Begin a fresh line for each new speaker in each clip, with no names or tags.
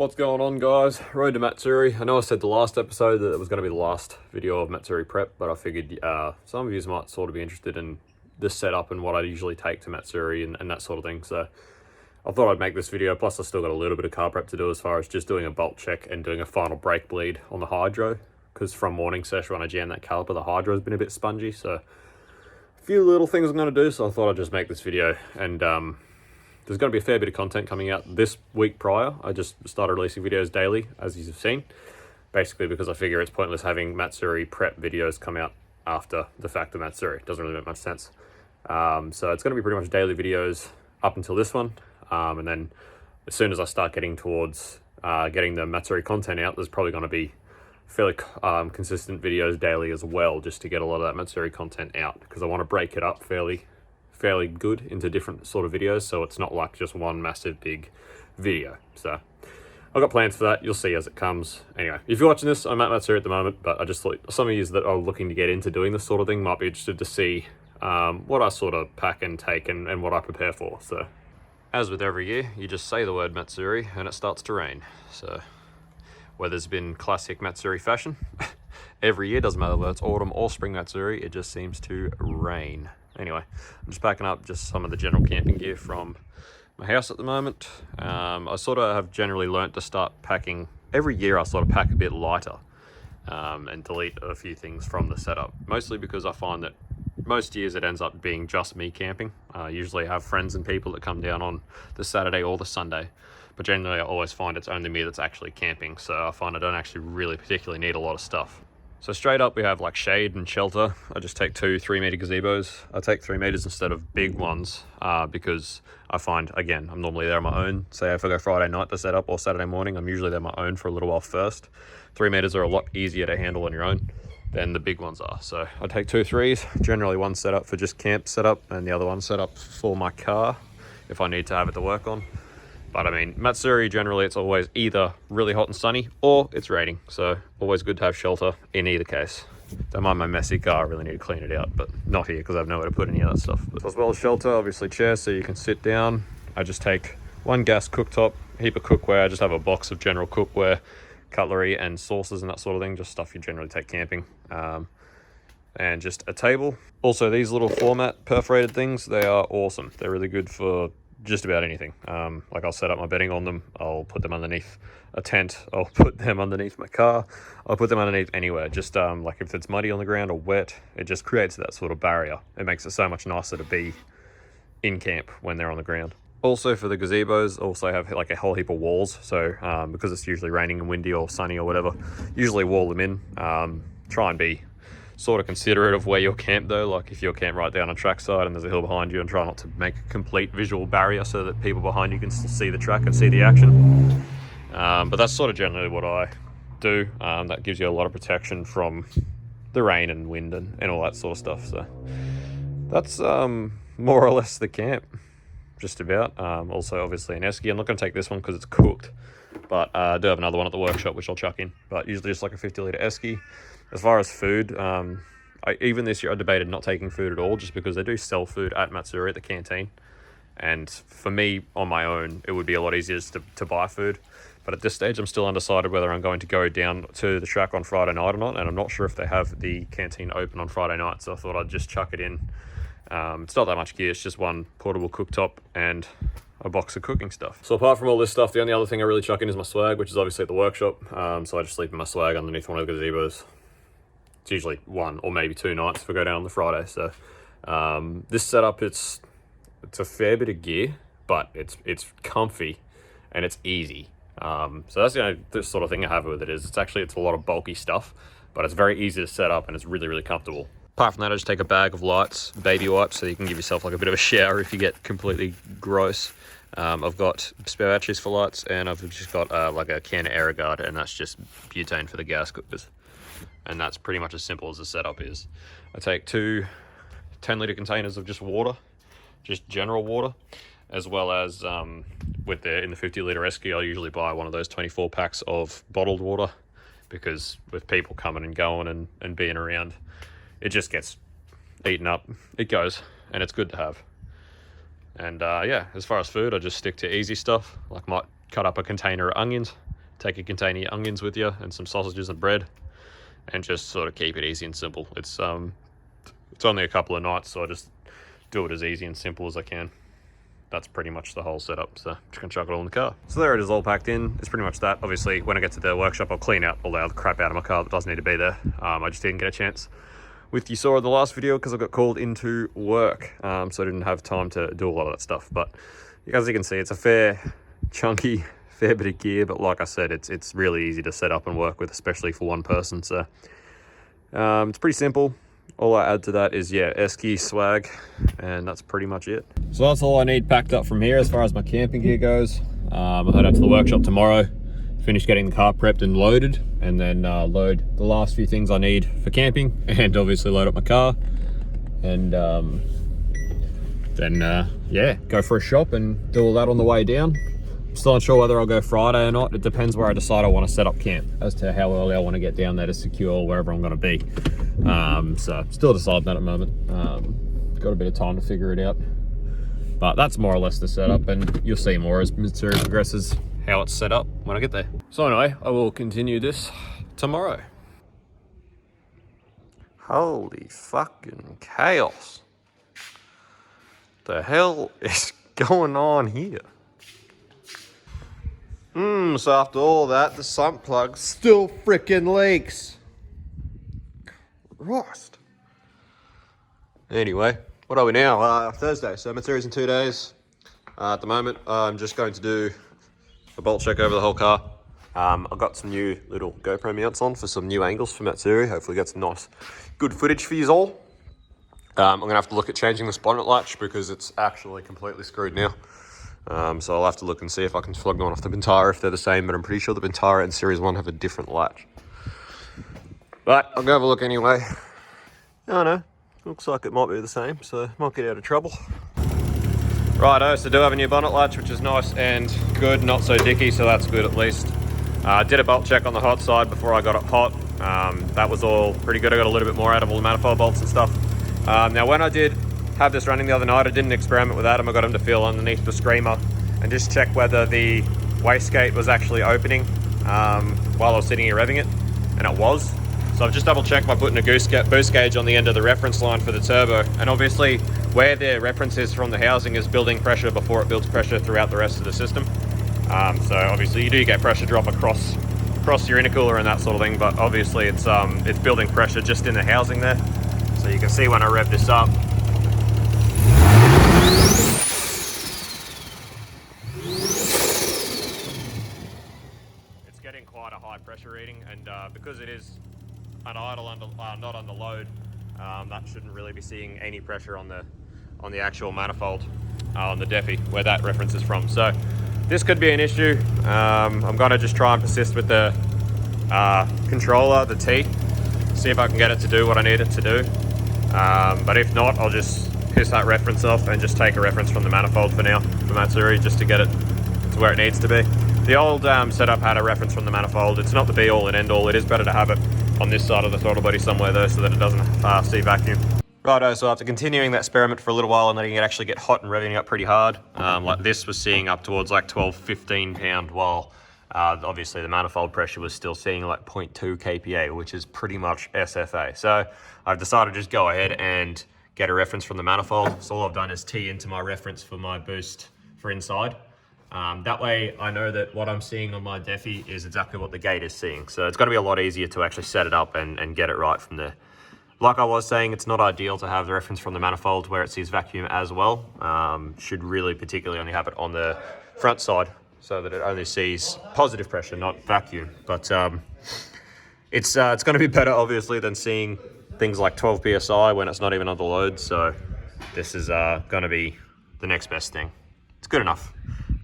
What's going on, guys? Road to Matsuri. I know I said the last episode that it was going to be the last video of Matsuri prep, but I figured some of you might sort of be interested in this setup and what I usually take to Matsuri and that sort of thing. So I thought I'd make this video. Plus I still got a little bit of car prep to do as far as just doing a bolt check and doing a final brake bleed on the hydro, because from morning session when I jammed that caliper, the hydro's been a bit spongy. So a few little things I'm going to do, so I thought I'd just make this video. And there's going to be a fair bit of content coming out this week prior. I just started releasing videos daily, as you've seen, basically because I figure it's pointless having Matsuri prep videos come out after the fact of Matsuri. It doesn't really make much sense. So it's going to be pretty much daily videos up until this one. And then as soon as I start getting towards getting the Matsuri content out, there's probably going to be fairly consistent videos daily as well, just to get a lot of that Matsuri content out, because I want to break it up fairly good into different sort of videos, so it's not like just one massive big video. So I've got plans for that. You'll see as it comes. Anyway, if you're watching this, I'm at Matsuri at the moment, but I just thought some of you that are looking to get into doing this sort of thing might be interested to see what I sort of pack and take and what I prepare for. So as with every year, you just say the word Matsuri and it starts to rain. So weather's been classic Matsuri fashion. Every year, doesn't matter whether it's autumn or spring Matsuri, it just seems to rain. Anyway, I'm just packing up just some of the general camping gear from my house at the moment. I sort of have generally learnt to start packing. Every year I sort of pack a bit lighter and delete a few things from the setup. Mostly because I find that most years it ends up being just me camping. I usually have friends and people that come down on the Saturday or the Sunday. But generally I always find it's only me that's actually camping. So I find I don't actually really particularly need a lot of stuff. So straight up we have like shade and shelter. I just take 2 3-meter gazebos. I take 3 meters instead of big ones because I find, again, I'm normally there on my own. Say if I go Friday night to set up or Saturday morning, I'm usually there on my own for a little while first. 3 meters are a lot easier to handle on your own than the big ones are. So I take 2 3s, generally one setup for just camp setup and the other one set up for my car if I need to have it to work on. But I mean, Matsuri, generally it's always either really hot and sunny or it's raining. So always good to have shelter in either case. Don't mind my messy car, I really need to clean it out, but not here because I have nowhere to put any of that stuff. But as well as shelter, obviously chairs so you can sit down. I just take 1 gas cooktop, heap of cookware. I just have a box of general cookware, cutlery and sauces and that sort of thing, just stuff you generally take camping. And just a table. Also, these little format perforated things, they are awesome. They're really good for just about anything. Like I'll set up my bedding on them, I'll put them underneath a tent, I'll put them underneath my car, I'll put them underneath anywhere. Just like if it's muddy on the ground or wet, it just creates that sort of barrier. It makes it so much nicer to be in camp when they're on the ground. Also for the gazebos, also have like a whole heap of walls. So because it's usually raining and windy or sunny or whatever, usually wall them in. Try and be sort of considerate of where you're camped though. Like if you're camped right down on trackside and there's a hill behind you, and try not to make a complete visual barrier so that people behind you can still see the track and see the action. But that's sort of generally what I do. That gives you a lot of protection from the rain and wind and all that sort of stuff. So that's more or less the camp, just about. Also obviously an esky. I'm not going to take this one because it's cooked, but I do have another one at the workshop which I'll chuck in, but usually just like a 50-litre esky. As far as food, even this year I debated not taking food at all, just because they do sell food at Matsuri at the canteen. And for me, on my own, it would be a lot easier just to buy food. But at this stage, I'm still undecided whether I'm going to go down to the track on Friday night or not. And I'm not sure if they have the canteen open on Friday night, so I thought I'd just chuck it in. It's not that much gear, it's just 1 portable cooktop and a box of cooking stuff. So apart from all this stuff, the only other thing I really chuck in is my swag, which is obviously at the workshop. So I just sleep in my swag underneath one of the gazebos. It's usually 1 or maybe 2 nights if I go down on the Friday. So this setup, it's a fair bit of gear, but it's comfy and it's easy. So that's the sort of thing I have with it, is it's a lot of bulky stuff, but it's very easy to set up and it's really, really comfortable. Apart from that, I just take a bag of lights, baby wipes, so you can give yourself like a bit of a shower if you get completely gross. I've got spare batteries for lights, and I've just got like a can of Aerogard, and that's just butane for the gas cookers. And that's pretty much as simple as the setup is. I take 2 10-litre containers of just water, just general water, as well as in the 50-litre esky, I'll usually buy one of those 24 packs of bottled water, because with people coming and going and being around, it just gets eaten up. It goes, and it's good to have. And yeah, as far as food, I just stick to easy stuff. Like might cut up a container of onions, take a container of onions with you and some sausages and bread, and just sort of keep it easy and simple. It's only a couple of nights, so I just do it as easy and simple as I can. That's pretty much the whole setup, so just gonna chuck it all in the car. So there it is, all packed in. It's pretty much that. Obviously, when I get to the workshop, I'll clean out all the other crap out of my car that doesn't need to be there. I just didn't get a chance with you saw in the last video because I got called into work, so I didn't have time to do a lot of that stuff. But as you can see, it's a fair bit of gear, but like I said, it's really easy to set up and work with, especially for one person. So it's pretty simple. All I add to that is, yeah, esky swag, and that's pretty much it. So that's all I need packed up from here as far as my camping gear goes. I'll head out to the workshop tomorrow, finish getting the car prepped and loaded, and then load the last few things I need for camping, and obviously load up my car, and then yeah, go for a shop and do all that on the way down. I'm still unsure whether I'll go Friday or not. It depends where I decide I want to set up camp as to how early I want to get down there to secure wherever I'm going to be. So still deciding that at the moment. Got a bit of time to figure it out, but that's more or less the setup, and you'll see more as Matsuri progresses how it's set up when I get there. So anyway, I will continue this tomorrow. Holy fucking chaos. The hell is going on here? So after all that, the sump plug still frickin' leaks. Christ. Anyway, what are we now? Thursday, so Matsuri's in 2 days. At the moment, I'm just going to do a bolt check over the whole car. I've got some new little GoPro mounts on for some new angles for Matsuri. Hopefully get some nice, good footage for you all. I'm gonna have to look at changing this bonnet latch because it's actually completely screwed now. So I'll have to look and see if I can flog one off the Bintara if they're the same, but I'm pretty sure the Bintara and Series 1 have a different latch. But I'll go have a look anyway. I don't know, looks like it might be the same, so might get out of trouble. Righto, so do have a new bonnet latch, which is nice and good, not so dicky, so that's good at least. Did a bolt check on the hot side before I got it hot. That was all pretty good. I got a little bit more out of all the manifold bolts and stuff. Now when I did have this running the other night, I didn't experiment with Adam. I got him to feel underneath the screamer and just check whether the wastegate was actually opening while I was sitting here revving it, and it was. So I've just double checked by putting a boost gauge on the end of the reference line for the turbo, and obviously where the reference is from the housing is building pressure before it builds pressure throughout the rest of the system. So obviously you do get pressure drop across your intercooler and that sort of thing, but obviously it's building pressure just in the housing there. So you can see when I rev this up, it's getting quite a high pressure reading, and because it is an idle not under load, that shouldn't really be seeing any pressure on the actual manifold on the Defi where that reference is from. So this could be an issue. I'm gonna just try and persist with the controller, the T, see if I can get it to do what I need it to do. But if not, I'll just piss that reference off and just take a reference from the manifold for now, for Matsuri, just to get it to where it needs to be. The old setup had a reference from the manifold. It's not the be all and end all. It is better to have it on this side of the throttle body somewhere though, so that it doesn't see vacuum. Righto, so after continuing that experiment for a little while and letting it actually get hot and revving up pretty hard, like this was seeing up towards like 12, 15 pound, while obviously the manifold pressure was still seeing like 0.2 kPa, which is pretty much SFA. So I've decided to just go ahead and get a reference from the manifold. So all I've done is tee into my reference for my boost for inside. That way I know that what I'm seeing on my Defi is exactly what the gate is seeing. So it's going to be a lot easier to actually set it up and get it right from there. Like I was saying, it's not ideal to have the reference from the manifold where it sees vacuum as well. Should really particularly only have it on the front side so that it only sees positive pressure, not vacuum. But it's going to be better obviously than seeing things like 12 PSI when it's not even under load. So this is going to be the next best thing. It's good enough.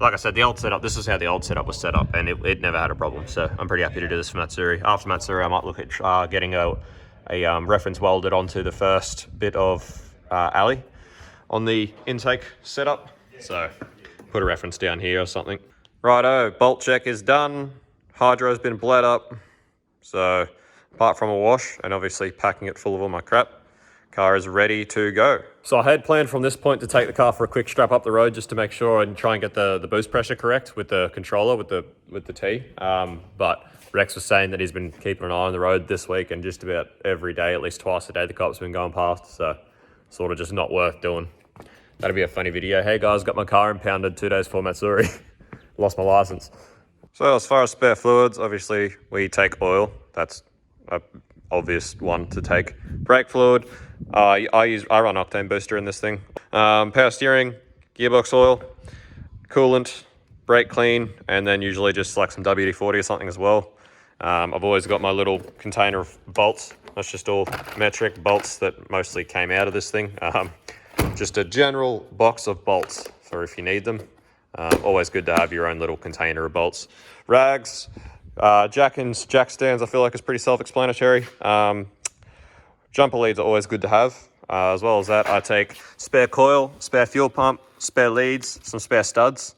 Like I said, the old setup, this is how the old setup was set up, and it never had a problem. So I'm pretty happy to do this for Matsuri. After Matsuri, I might look at getting a reference welded onto the first bit of alley on the intake setup. So put a reference down here or something. Righto, bolt check is done. Hydro's been bled up. So apart from a wash and obviously packing it full of all my crap, car is ready to go. So I had planned from this point to take the car for a quick strap up the road just to make sure and try and get the boost pressure correct with the controller, with the T. But Rex was saying that he's been keeping an eye on the road this week, and just about every day, at least twice a day, the cop's been going past. So sort of just not worth doing. That'd be a funny video. Hey guys, got my car impounded 2 days before Matsuri. Lost my license. So as far as spare fluids, obviously we take oil. That's an obvious one to take. Brake fluid. I run octane booster in this thing. Power steering, gearbox oil, coolant, brake clean, and then usually just like some WD-40 or something as well. I've always got my little container of bolts. That's just all metric bolts that mostly came out of this thing. Just a general box of bolts for if you need them. Always good to have your own little container of bolts. Rags, jack stands I feel like is pretty self-explanatory. Jumper leads are always good to have. As well as that, I take spare coil, spare fuel pump, spare leads, some spare studs.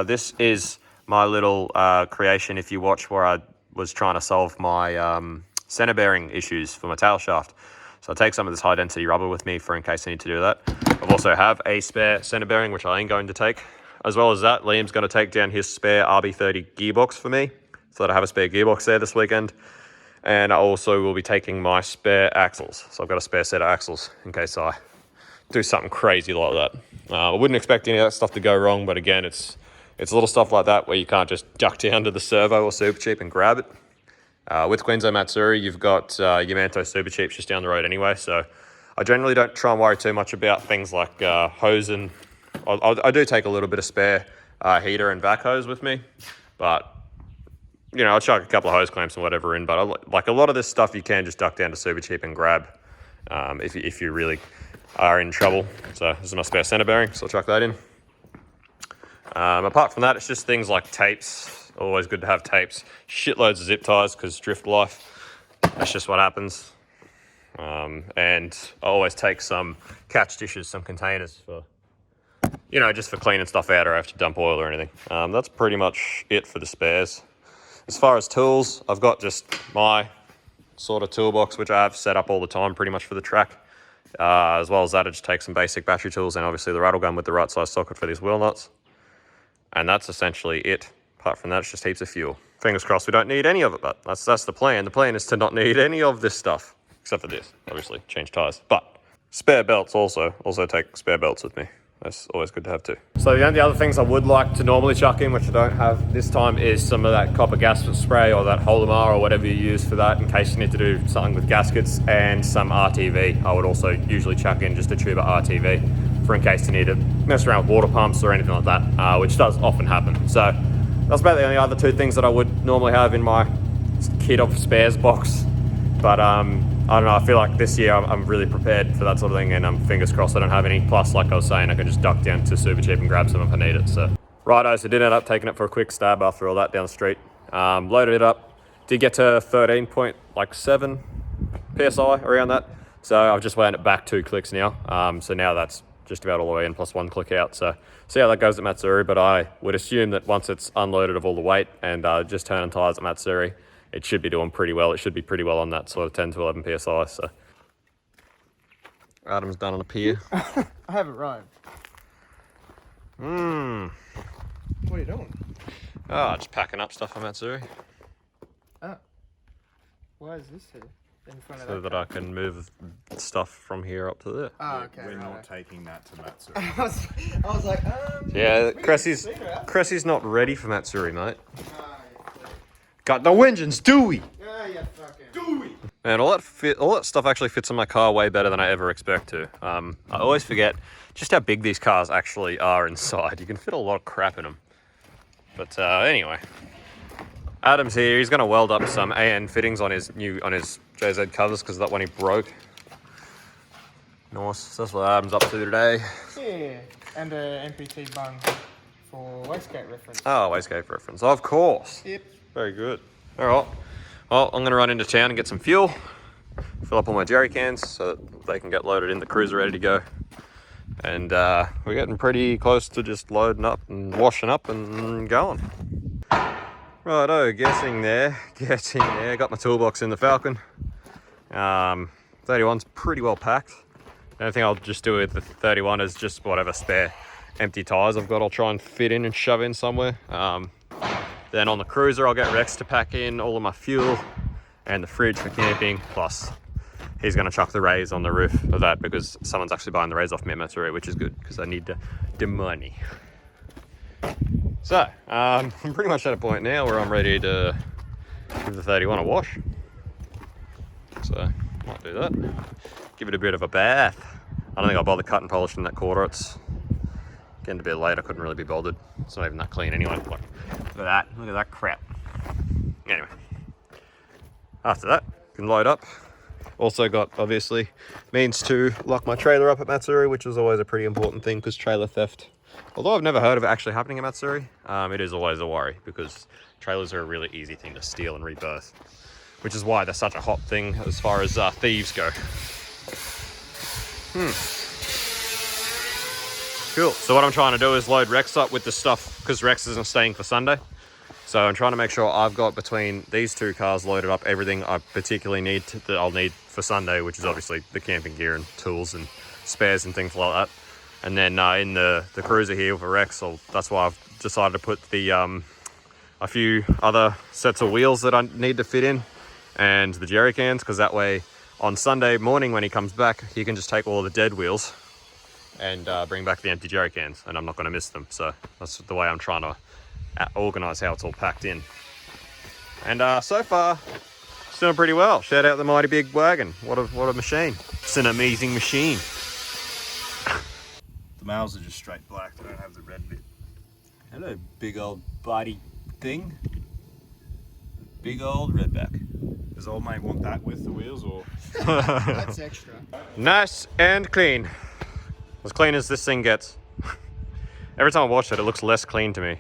This is my little creation if you watch where I was trying to solve my center bearing issues for my tail shaft. So I take some of this high density rubber with me for in case I need to do that. I've also have a spare center bearing, which I ain't going to take. As well as that, Liam's going to take down his spare RB30 gearbox for me, so that I have a spare gearbox there this weekend. And I also will be taking my spare axles. So I've got a spare set of axles in case I do something crazy like that. I wouldn't expect any of that stuff to go wrong, but again, it's little stuff like that where you can't just duck down to the servo or Super Cheap and grab it. With Quinzo Matsuri, you've got Yamato Super Cheaps just down the road anyway, so I generally don't try and worry too much about things like hose, and I do take a little bit of spare heater and vac hose with me, but you know, I'll chuck a couple of hose clamps and whatever in, but like a lot of this stuff you can just duck down to Super Cheap and grab if you really are in trouble. So this is my spare center bearing, so I'll chuck that in. Apart from that, it's just things like tapes. Always good to have tapes. Shitloads of zip ties because drift life. That's just what happens. And I always take some catch dishes, some containers for, you know, just for cleaning stuff out or I have to dump oil or anything. That's pretty much it for the spares. As far as tools, I've got just my sort of toolbox, which I have set up all the time pretty much for the track. As well as that, I just take some basic battery tools and obviously the rattle gun with the right size socket for these wheel nuts. And that's essentially it. Apart from that, it's just heaps of fuel. Fingers crossed we don't need any of it, but that's the plan. The plan is to not need any of this stuff, except for this, obviously, change tyres. But spare belts also take spare belts with me. That's always good to have too. So the only other things I would like to normally chuck in, which I don't have this time, is some of that copper gasket spray or that Holomar or whatever you use for that in case you need to do something with gaskets, and some RTV. I would also usually chuck in just a tube of RTV for in case you need to mess around with water pumps or anything like that, which does often happen. So that's about the only other two things that I would normally have in my kit of spares box. But I don't know, I feel like this year I'm really prepared for that sort of thing, and I'm fingers crossed I don't have any. Plus, like I was saying, I can just duck down to Super Cheap and grab some if I need it. So righto, so did end up taking it for a quick stab after all that down the street. Loaded it up, did get to 13.7 PSI around that. So I've just wound it back 2 clicks now. So now that's just about all the way in plus 1 click out. So see how that goes at Matsuri, but I would assume that once it's unloaded of all the weight and just turning tyres at Matsuri, it should be doing pretty well. It should be pretty well on that sort of 10 to 11 PSI. So Adam's done on a pier.
I have it right. What are you doing?
Oh, just packing up stuff for Matsuri.
Oh. Why is this here? In front of
So that I can move stuff from here up to there.
Oh, okay.
We're not taking that to Matsuri.
I was like,
Yeah, Cressy's not ready for Matsuri, mate. Got no engines, do we?
Yeah, yeah, fucking. Do we?
Man, all that stuff actually fits in my car way better than I ever expect to. I always forget just how big these cars actually are inside. You can fit a lot of crap in them. But anyway, Adam's here. He's going to weld up some AN fittings on his JZ covers because that one he broke. Nice. So that's what Adam's up to today.
Yeah, and a MPT bung for wastegate reference.
Oh, wastegate reference, of course.
Yep.
Very good. All right. Well, I'm going to run into town and get some fuel, fill up all my jerry cans so that they can get loaded in the cruiser ready to go. And we're getting pretty close to just loading up and washing up and going. Righto, getting there. Got my toolbox in the Falcon. 31's pretty well packed. The only thing I'll just do with the 31 is just whatever spare empty tires I've got, I'll try and fit in and shove in somewhere. Then on the cruiser, I'll get Rex to pack in all of my fuel and the fridge for camping. Plus, he's going to chuck the rays on the roof of that because someone's actually buying the rays off me at Matsuri, which is good because I need the money. So, I'm pretty much at a point now where I'm ready to give the 31 a wash. So, might do that. Give it a bit of a bath. I don't think I'll bother cutting and polishing that quarter. It's getting a bit late. I couldn't really be bothered. It's not even that clean anyway. Look at that. Look at that crap. Anyway, after that, can load up. Also got, obviously, means to lock my trailer up at Matsuri, which is always a pretty important thing because trailer theft, although I've never heard of it actually happening at Matsuri, it is always a worry because trailers are a really easy thing to steal and rebirth, which is why they're such a hot thing as far as thieves go. Cool. So what I'm trying to do is load Rex up with the stuff because Rex isn't staying for Sunday. So I'm trying to make sure I've got between these two cars loaded up everything I particularly need that I'll need for Sunday, which is obviously the camping gear and tools and spares and things like that. And then in the cruiser here for Rex, that's why I've decided to put the a few other sets of wheels that I need to fit in and the jerry cans, because that way on Sunday morning when he comes back, he can just take all the dead wheels and bring back the empty jerry cans, and I'm not going to miss them. So that's the way I'm trying to organise how it's all packed in. And so far, it's doing pretty well. Shout out the mighty big wagon. What a machine. It's an amazing machine.
The males are just straight black. They don't have the red bit.
Hello, big old body thing. Big old redback.
Does old mate want that with the wheels or?
That's extra.
Nice and clean. As clean as this thing gets. Every time I watch it, it looks less clean to me.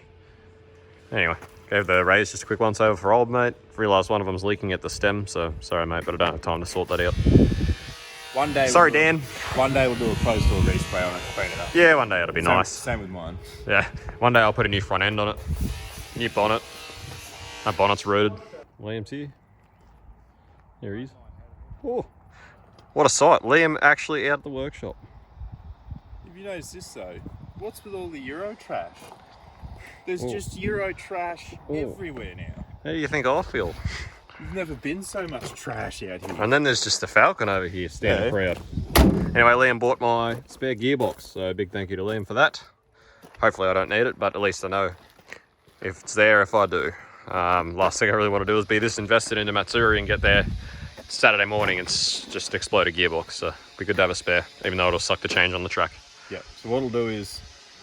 Anyway, gave the rays just a quick once over for old mate. Realised one of them's leaking at the stem, so sorry mate, but I don't have time to sort that out.
One day.
Sorry, Dan.
One day we'll do a closed door respray on it, clean it up.
Yeah, one day it'll be nice.
Same with mine.
Yeah, one day I'll put a new front end on it. New bonnet. That bonnet's rooted. Liam's here. There he is. Oh, what a sight. Liam actually out the workshop.
Have you noticed this though? What's with all the Euro trash? There's just Euro trash everywhere now.
How do you think I feel?
There's never been so much trash out here.
And then there's just the Falcon over here standing proud. Anyway, Liam bought my spare gearbox, so a big thank you to Liam for that. Hopefully I don't need it, but at least I know if it's there if I do. Last thing I really want to do is be this invested into Matsuri and get there Saturday morning and just explode a gearbox. So it'd be good to have a spare, even though it'll suck the change on the track.
Yeah, so what we'll do is,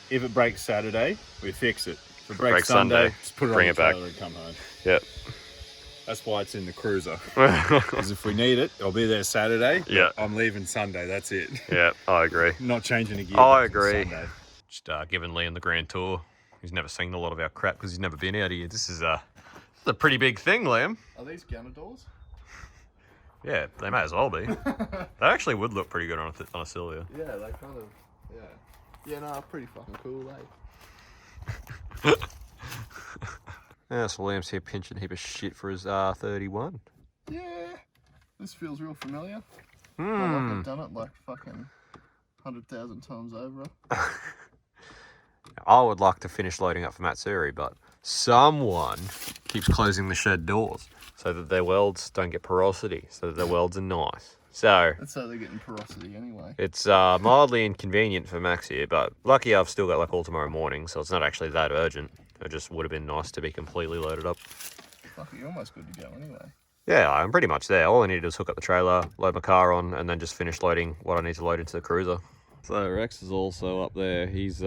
if it breaks Saturday, we fix it. If it breaks Sunday, just put it
bring
on
it
the
back.
trailer and come home.
Yep.
That's why it's in the cruiser. Because if we need it, I'll be there Saturday.
Yeah.
I'm leaving Sunday, that's it.
Yeah, I agree.
Not changing a gear.
I agree.
Sunday.
Just giving Liam the grand tour. He's never seen a lot of our crap because he's never been out here. This is a pretty big thing, Liam.
Are these gunner doors?
Yeah, they may as well be. They actually would look pretty good on a Silvia.
Yeah, they kind of, yeah. Yeah, no, pretty fucking cool, eh?
Yeah, so Liam's here pinching a heap of shit for his 31.
Yeah. This feels real familiar. Like I've done it like fucking 100,000 times over.
I would like to finish loading up for Matsuri, but someone keeps closing the shed doors so that their welds don't get porosity, so that their welds are nice. So
That's how they're getting porosity anyway.
it's mildly inconvenient for Max here, but lucky I've still got like all tomorrow morning, so it's not actually that urgent. It just would have been nice to be completely loaded up.
Fuck, you're almost good to go anyway.
Yeah, I'm pretty much there. All I need to do is hook up the trailer, load my car on, and then just finish loading what I need to load into the cruiser. So Rex is also up there. He's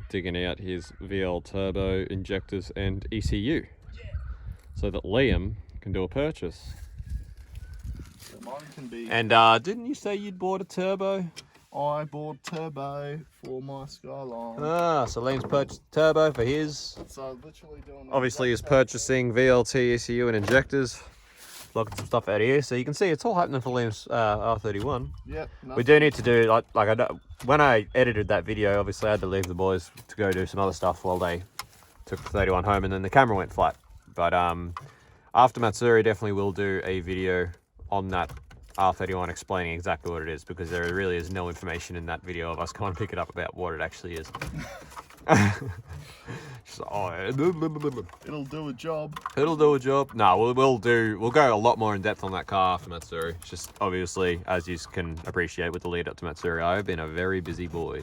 digging out his VL turbo injectors and ECU so that Liam can do a purchase.
So mine can be...
And didn't you say you'd bought a turbo?
I bought turbo for my Skyline.
Ah, so Liam's purchased turbo for his.
So literally doing...
Obviously he's purchasing VLT, ECU and injectors. Looking some stuff out here, so you can see it's all happening for Liam's R31.
Yep.
We do need to do when I edited that video, obviously I had to leave the boys to go do some other stuff while they took the 31 home, and then the camera went flat. But after Matsuri, definitely will do a video on that R31 explaining exactly what it is, because there really is no information in that video of us going to pick it up about what it actually is. Just, oh,
It'll do a job.
it'll do a job. No, we'll go a lot more in depth on that car after Matsuri. It's just obviously, as you can appreciate with the lead up to Matsuri, I've been a very busy boy.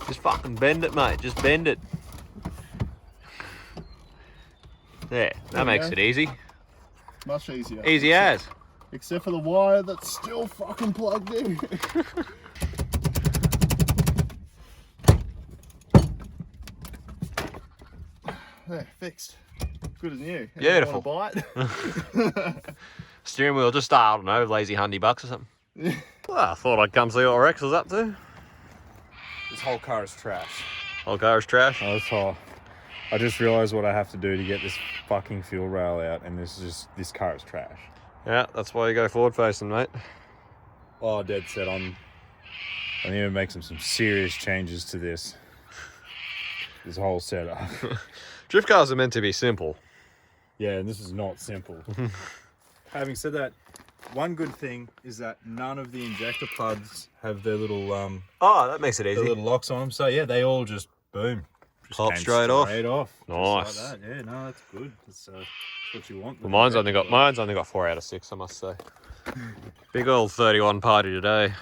Just fucking bend it, mate. Just bend it. There, that makes it easy.
Much easier.
Easy as.
Except for the wire that's still fucking plugged in. There, fixed. Good as new.
Beautiful.
Want to buy it?
Steering wheel, just, I don't know, lazy $100 or something. Well, I thought I'd come see what Rex was up to.
This whole car is trash.
Whole car is trash.
Oh, that's hot. I just realised what I have to do to get this fucking fuel rail out, and this car is trash.
Yeah, that's why you go forward facing, mate.
Oh, dead set. I need to make some serious changes to this whole setup.
Drift cars are meant to be simple.
Yeah, and this is not simple. Having said that, one good thing is that none of the injector plugs have their little
Oh, that makes it easy.
the little locks on them. So yeah, they all just boom, just
Pop
came
straight off.
Nice.
Nice.
Just like that. Yeah, no, that's good. That's what you want.
Well, mine's only got 4 out of 6, I must say. Big old 31 party today.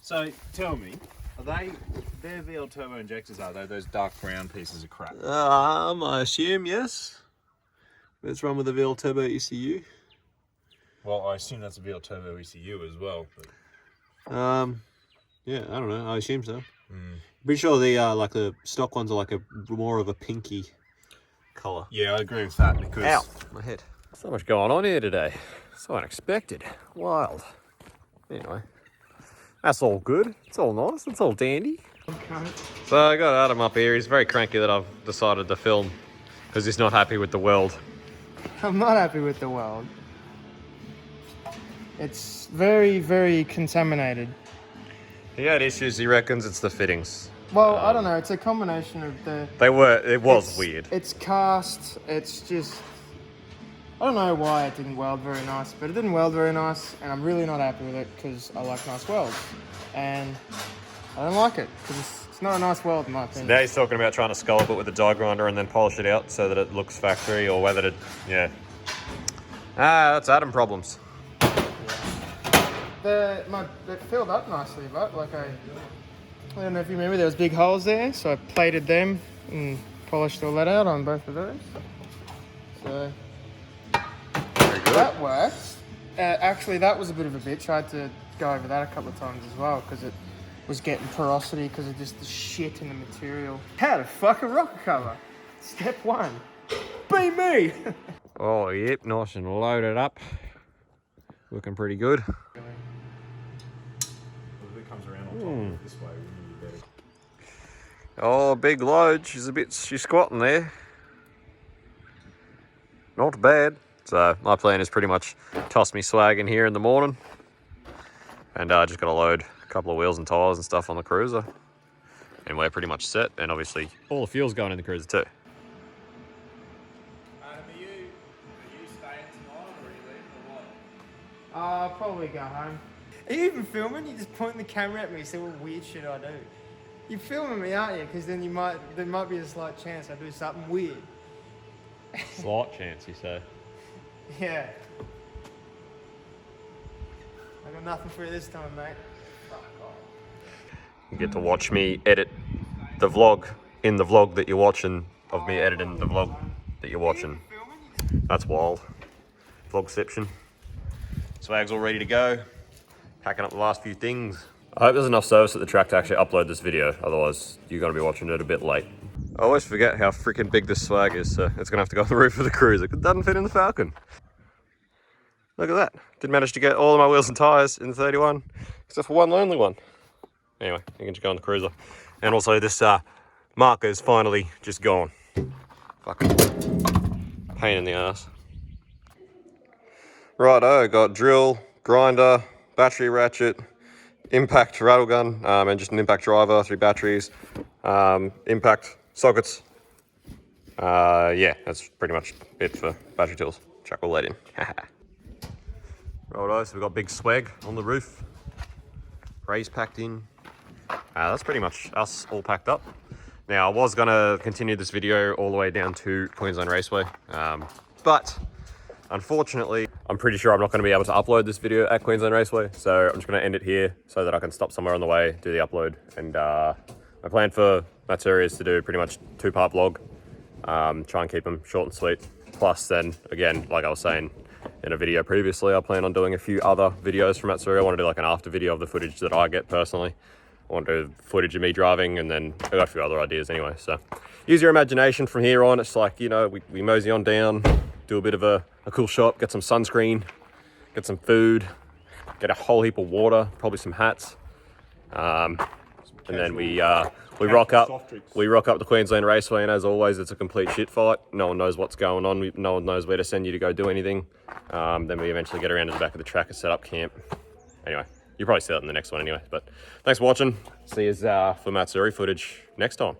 So tell me, they're VL turbo injectors, are they? Those dark brown pieces of crap.
I assume yes. Let's run with the VL Turbo ECU.
Well, I assume that's a VL turbo ECU as well. But...
yeah, I don't know. I assume so. Pretty sure the like the stock ones are like a more of a pinky colour.
Yeah, I agree with that because.
Ow, my head. So much going on here today. So unexpected. Wild. Anyway, that's all good. It's all nice. It's all dandy. Okay. So I got Adam up here. He's very cranky that I've decided to film because he's not happy with the weld.
I'm not happy with the weld. It's very, very contaminated.
He had issues. He reckons it's the fittings.
Well, I don't know. It's a combination of the...
It was weird.
It's cast. It's just... I don't know why it didn't weld very nice, but it didn't weld very nice, and I'm really not happy with it because I like nice welds. And I don't like it because it's not a nice weld in my opinion.
Now he's talking about trying to scallop it with a die grinder and then polish it out so that it looks factory, or whether it... Yeah. That's Adam problems.
It filled up nicely, but like I don't know if you remember, there was big holes there, so I plated them and polished all that out on both of those. So
Very good.
that works. Actually, that was a bit of a bitch. I had to go over that a couple of times as well because it was getting porosity because of just the shit in the material. How to fuck a rocker cover? Step 1. Be me.
Oh, yep, nice and loaded up. Looking pretty good.
If it comes around on top this way, we need better.
Oh, big load. She's squatting there. Not bad. So my plan is pretty much toss me swag in here in the morning. And just got to load a couple of wheels and tyres and stuff on the cruiser. And we're pretty much set. And obviously all the fuel's going in the cruiser too.
Are you staying tonight or are you leaving or what?
I'll probably go home. Are you even filming? You just point the camera at me and say what weird shit I do. You're filming me, aren't you? Because then there might be a slight chance I do something weird.
Slight chance, you say?
Yeah. I got nothing for you this time, mate.
You get to watch me edit the vlog in the vlog that you're watching of me editing the vlog that you're watching. That's wild. Vlogception. Swag's all ready to go. Packing up the last few things. I hope there's enough service at the track to actually upload this video, otherwise you're going to be watching it a bit late. I always forget how freaking big this swag is, so it's going to have to go on the roof of the cruiser. It doesn't fit in the Falcon. Look at that. Didn't manage to get all of my wheels and tyres in the 31, except for one lonely one. Anyway, you can just go on the cruiser. And also this marker is finally just gone. Fucking pain in the ass. Righto, got drill, grinder, battery ratchet, impact rattle gun, and just an impact driver, 3 batteries, impact sockets. Yeah, that's pretty much it for battery tools. Chuck all that in. Righto, so we've got big swag on the roof. Rays packed in. That's pretty much us all packed up. Now, I was going to continue this video all the way down to Queensland Raceway, but unfortunately, I'm pretty sure I'm not going to be able to upload this video at Queensland Raceway, so I'm just going to end it here so that I can stop somewhere on the way, do the upload. And my plan for Matsuri is to do pretty much 2-part vlog, try and keep them short and sweet. Plus then, again, like I was saying in a video previously, I plan on doing a few other videos from Matsuri. I want to do like an after video of the footage that I get personally. I want to do footage of me driving, and then I got a few other ideas anyway. So use your imagination from here on. It's like, you know, we mosey on down, do a bit of a cool shop, get some sunscreen, get some food, get a whole heap of water, probably some hats. And then we rock up the Queensland Raceway, and as always, it's a complete shit fight. No one knows what's going on. No one knows where to send you to go do anything. Then we eventually get around to the back of the track and set up camp. Anyway, you'll probably see that in the next one anyway. But thanks for watching. See you for Matsuri footage next time.